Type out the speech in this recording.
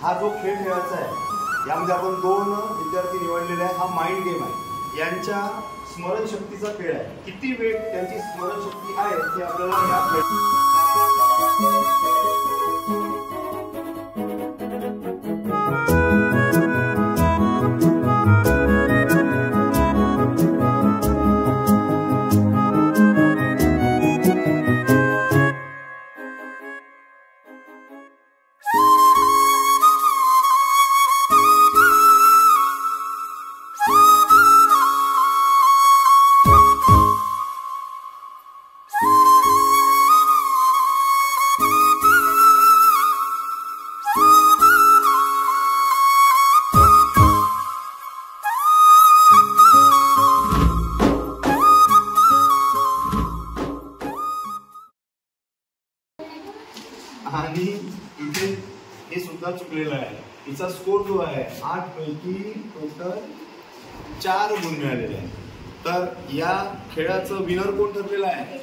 हा जो खेळ खेळायचा आहे यामध्ये आपण 2 विद्यार्थी निवडलेले आहेत। हा माइंड गेम आहे, यांच्या स्मरणशक्तीचा खेळ आहे। किती वेळ त्यांची स्मरणशक्ती आहे ते आपल्याला या आणि इथे हे सुद्धा चुकलेलं आहे। हिचा स्कोर जो आहे 8 पैकी टोटल 4 गुण मिळालेले आहे। तर या खेळाचं विनर कोण ठरलेलं आहे?